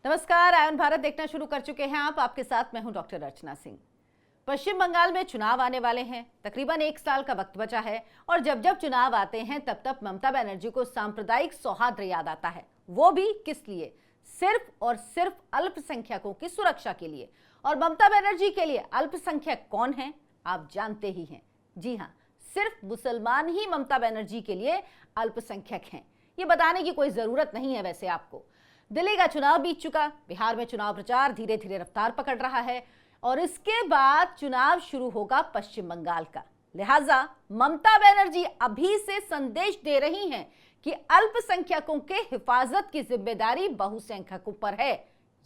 नमस्कार, आयन भारत देखना शुरू कर चुके हैं आप। आपके साथ मैं हूं डॉक्टर अर्चना सिंह। पश्चिम बंगाल में चुनाव आने वाले हैं। तकरीबन 1 साल का वक्त बचा है और जब जब चुनाव आते हैं तब तब ममता बनर्जी को सांप्रदायिक सौहार्द याद आता है। वो भी किस लिए? सिर्फ और सिर्फ अल्पसंख्यकों की सुरक्षा के लिए। और ममता बनर्जी के लिए अल्पसंख्यक कौन है आप जानते ही हैं। जी हाँ, सिर्फ मुसलमान ही ममता बनर्जी के लिए अल्पसंख्यक हैं। ये बताने की कोई जरूरत नहीं है। वैसे आपको दिल्ली का चुनाव बीत चुका, बिहार में चुनाव प्रचार धीरे धीरे रफ्तार पकड़ रहा है और इसके बाद चुनाव शुरू होगा पश्चिम बंगाल का। लिहाजा ममता बनर्जी अभी से संदेश दे रही हैं कि अल्पसंख्यकों के हिफाजत की जिम्मेदारी बहुसंख्यकों पर है,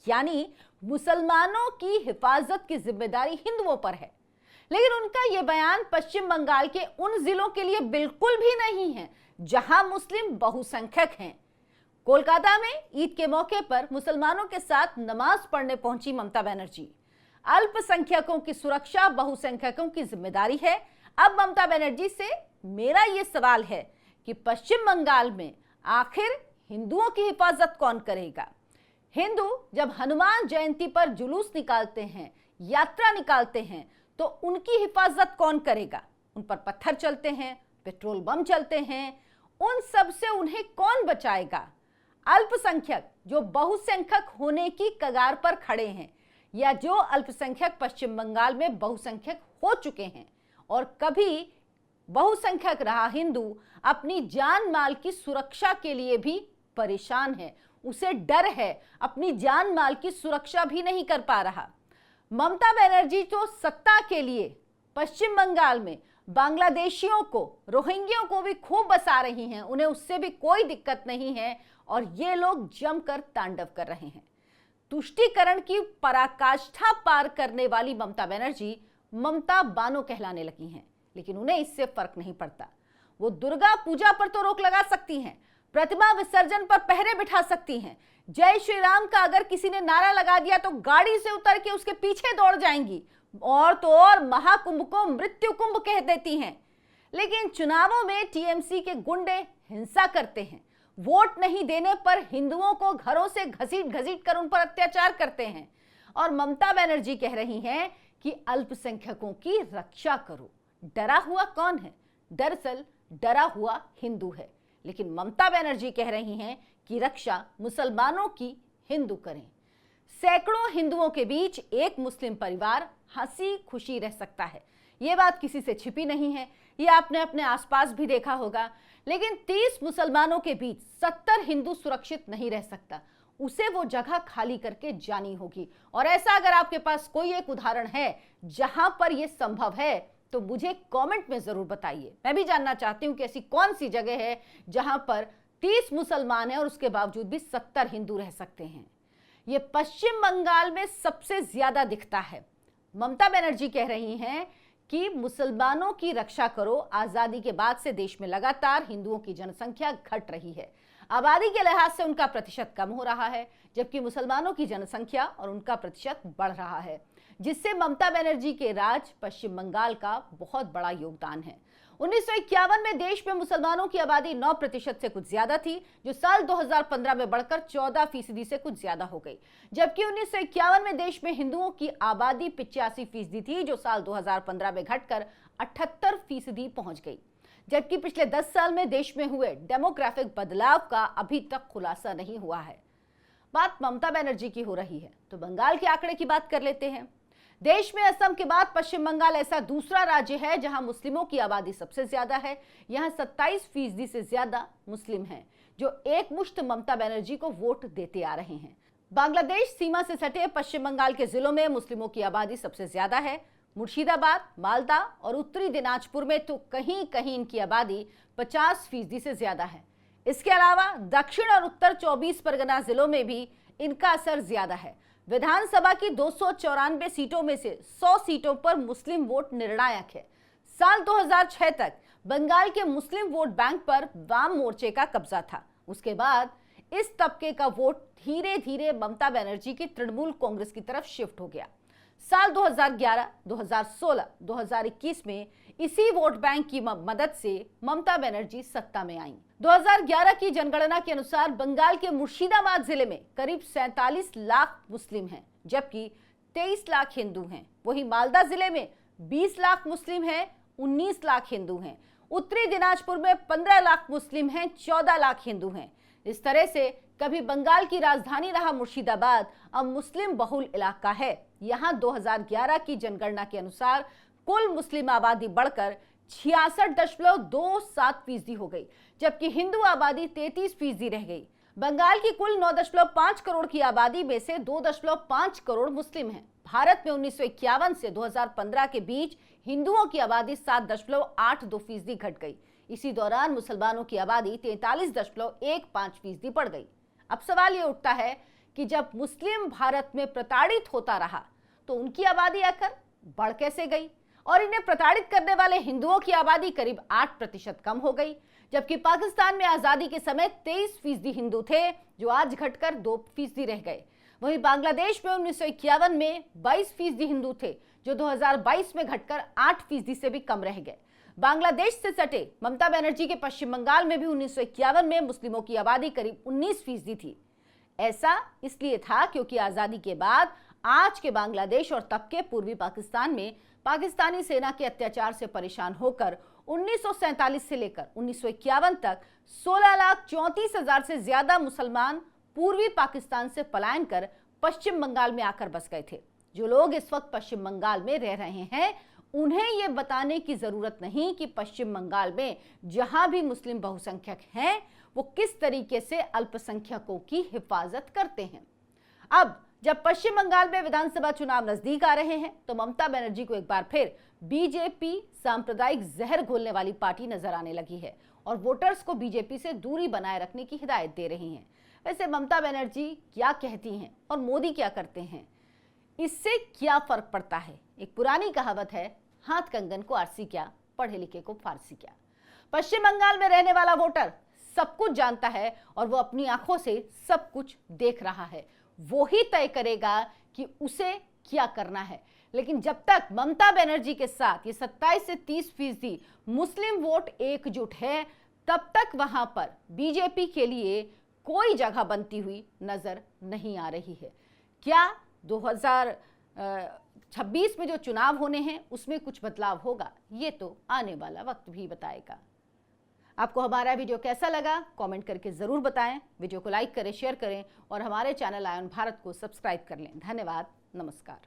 यानी मुसलमानों की हिफाजत की जिम्मेदारी हिंदुओं पर है। लेकिन उनका यह बयान पश्चिम बंगाल के उन जिलों के लिए बिल्कुल भी नहीं है जहां मुस्लिम बहुसंख्यक हैं। कोलकाता में ईद के मौके पर मुसलमानों के साथ नमाज पढ़ने पहुंची ममता बनर्जी। अल्पसंख्यकों की सुरक्षा बहुसंख्यकों की जिम्मेदारी है। अब ममता बनर्जी से मेरा यह सवाल है कि पश्चिम बंगाल में आखिर हिंदुओं की हिफाजत कौन करेगा? हिंदू जब हनुमान जयंती पर जुलूस निकालते हैं, यात्रा निकालते हैं, तो उनकी हिफाजत कौन करेगा? उन पर पत्थर चलते हैं, पेट्रोल बम चलते हैं, उन सब से उन्हें कौन बचाएगा? अल्पसंख्यक जो बहुसंख्यक होने की कगार पर खड़े हैं या जो अल्पसंख्यक पश्चिम बंगाल में बहुसंख्यक हो चुके हैं और कभी बहुसंख्यक रहा हिंदू अपनी जान माल की सुरक्षा के लिए भी परेशान है, उसे डर है, अपनी जान माल की सुरक्षा भी नहीं कर पा रहा। ममता बनर्जी तो सत्ता के लिए पश्चिम बंगाल में बांग्लादेशियों को, रोहिंग्यों को भी खूब बसा रही हैं, उन्हें उससे भी कोई दिक्कत नहीं है और ये लोग जमकर तांडव कर रहे हैं। तुष्टीकरण की पराकाष्ठा पार करने वाली ममता बनर्जी ममता बानो कहलाने लगी हैं, लेकिन उन्हें इससे फर्क नहीं पड़ता। वो दुर्गा पूजा पर तो रोक लगा सकती हैं, प्रतिमा विसर्जन पर पहरे बिठा सकती हैं, जय श्री राम का अगर किसी ने नारा लगा दिया तो गाड़ी से उतर के उसके पीछे दौड़ जाएंगी, और तो और महाकुंभ को मृत्यु कुंभ कह देती हैं। लेकिन चुनावों में टीएमसी के गुंडे हिंसा करते हैं, वोट नहीं देने पर हिंदुओं को घरों से घसीट घसीट कर उन पर अत्याचार करते हैं। और ममता बनर्जी कह रही हैं कि अल्पसंख्यकों की रक्षा करो। डरा हुआ कौन है? दरअसल डरा हुआ हिंदू है। लेकिन ममता बनर्जी कह रही हैं कि रक्षा मुसलमानों की हिंदू करें। सैकड़ों हिंदुओं के बीच एक मुस्लिम परिवार हंसी खुशी रह सकता है, ये बात किसी से छिपी नहीं है, ये आपने अपने आसपास भी देखा होगा। लेकिन 30 मुसलमानों के बीच 70 हिंदू सुरक्षित नहीं रह सकता, उसे वो जगह खाली करके जानी होगी। और ऐसा अगर आपके पास कोई एक उदाहरण है जहां पर यह संभव है तो मुझे कमेंट में जरूर बताइए। मैं भी जानना चाहती हूं कि ऐसी कौन सी जगह है जहां पर 30 मुसलमान हैं और उसके बावजूद भी 70 हिंदू रह सकते हैं। ये पश्चिम बंगाल में सबसे ज्यादा दिखता है। ममता बनर्जी कह रही हैं कि मुसलमानों की रक्षा करो। आजादी के बाद से देश में लगातार हिंदुओं की जनसंख्या घट रही है। आबादी के लिहाज से उनका प्रतिशत कम हो रहा है, जबकि मुसलमानों की जनसंख्या और उनका प्रतिशत बढ़ रहा है, जिससे ममता बनर्जी के राज पश्चिम बंगाल का बहुत बड़ा योगदान है। 1951 में देश में मुसलमानों की आबादी 9% से कुछ ज्यादा थी, जो साल 2015 में बढ़कर 14% से कुछ ज्यादा हो गई। जबकि 1951 में देश में हिंदुओं की आबादी 85% थी, जो साल 2015 में घटकर 78% पहुंच गई। जबकि पिछले 10 साल में देश में हुए डेमोग्राफिक बदलाव का अभी तक खुलासा नहीं हुआ है। बात ममता बनर्जी की हो रही है तो बंगाल के आंकड़े की बात कर लेते हैं। देश में असम के बाद पश्चिम बंगाल ऐसा दूसरा राज्य है जहां मुस्लिमों की आबादी सबसे ज्यादा है। यहां 27% से ज्यादा मुस्लिम हैं, जो एक मुश्त ममता बनर्जी को वोट देते आ रहे हैं। बांग्लादेश सीमा से सटे पश्चिम बंगाल के जिलों में मुस्लिमों की आबादी सबसे ज्यादा है। मुर्शिदाबाद, मालदा और उत्तरी दिनाजपुर में तो कहीं कहीं इनकी आबादी 50% से ज्यादा है। इसके अलावा दक्षिण और उत्तर 24 परगना जिलों में भी इनका असर ज्यादा है। विधानसभा की 294 सीटों में से 100 सीटों पर मुस्लिम वोट निर्णायक है। साल 2006 तक बंगाल के मुस्लिम वोट बैंक पर वाम मोर्चे का कब्जा था। उसके बाद इस तबके का वोट धीरे धीरे ममता बनर्जी की तृणमूल कांग्रेस की तरफ शिफ्ट हो गया। साल 2011, 2016, 2021 में इसी वोट बैंक की मदद से ममता बनर्जी सत्ता में आईं। 2011 की जनगणना के अनुसार बंगाल के मुर्शिदाबाद जिले में करीब 47 लाख मुस्लिम हैं, जबकि 23 लाख हिंदू हैं। वहीं मालदा जिले में 20 लाख मुस्लिम हैं, 19 लाख हिंदू हैं। उत्तरी दिनाजपुर में 15 लाख मुस्लिम हैं, 14 लाख हिंदू हैं। इस तरह से कभी बंगाल की राजधानी रहा मुर्शिदाबाद अब मुस्लिम बहुल इलाका है। यहाँ 2011 की जनगणना के अनुसार कुल मुस्लिम आबादी बढ़कर 66.27% हो गई, जबकि हिंदू आबादी 33% रह गई। बंगाल की कुल 9.5 करोड़ की आबादी में से 2.5 करोड़ मुस्लिम हैं। भारत में 1951 से 2015 के बीच हिंदुओं की आबादी 7.82% घट गई। इसी दौरान मुसलमानों की आबादी 43.15% बढ़ गई। अब सवाल ये उठता है कि जब मुस्लिम भारत में प्रताड़ित होता रहा तो उनकी आबादी आकर बढ़ कैसे गई, और इन्हें प्रताड़ित करने वाले हिंदुओं की आबादी करीब 8% कम हो गई। जबकि पाकिस्तान में आजादी के समय 23% हिंदू थे, जो आज घटकर 2% रह गए। वहीं बांग्लादेश में 1951 में 22% हिंदू थे, जो 2022 में घटकर 8% से भी कम रह गए। बांग्लादेश से सटे ममता बनर्जी के पश्चिम बंगाल में भी 1951 में मुस्लिमों की आबादी करीब 19% थी। ऐसा इसलिए था क्योंकि आजादी के बाद आज के बांग्लादेश और तब के पूर्वी पाकिस्तान में पाकिस्तानी सेना के अत्याचार से परेशान होकर 1947 से लेकर 1951 तक 16,34,000 से ज्यादा मुसलमान पूर्वी पाकिस्तान से पलायन कर पश्चिम बंगाल में आकर बस गए थे। जो लोग इस वक्त पश्चिम बंगाल में रह रहे हैं, उन्हें यह बताने की जरूरत नहीं कि पश्चिम बंगाल में जहां भी मुस्लिम बहुसंख्यक हैं, वो किस तरीके से अल्पसंख्यकों की हिफाजत करते हैं। अब जब पश्चिम बंगाल में विधानसभा चुनाव नजदीक आ रहे हैं, तो ममता बनर्जी को एक बार फिर बीजेपी सांप्रदायिक जहर घोलने वाली पार्टी नजर आने लगी है और वोटर्स को बीजेपी से दूरी बनाए रखने की हिदायत दे रही हैं। वैसे ममता बनर्जी क्या कहती हैं और मोदी क्या करते हैं, इससे क्या फर्क पड़ता है? एक पुरानी कहावत है, हाथ कंगन को आरसी क्या, पढ़े लिखे को फारसी क्या। पश्चिम बंगाल में रहने वाला वोटर सब कुछ जानता है और वो अपनी आंखों से सब कुछ देख रहा है। वो ही तय करेगा कि उसे क्या करना है। लेकिन जब तक ममता बनर्जी के साथ ये 27 से 30% मुस्लिम वोट एकजुट है, तब तक वहां पर बीजेपी के लिए कोई जगह बनती हुई नजर नहीं आ रही है। क्या 2026 में जो चुनाव होने हैं उसमें कुछ बदलाव होगा? ये तो आने वाला वक्त भी बताएगा। आपको हमारा वीडियो कैसा लगा कमेंट करके जरूर बताएं। वीडियो को लाइक करें, शेयर करें और हमारे चैनल आयन भारत को सब्सक्राइब कर लें। धन्यवाद, नमस्कार।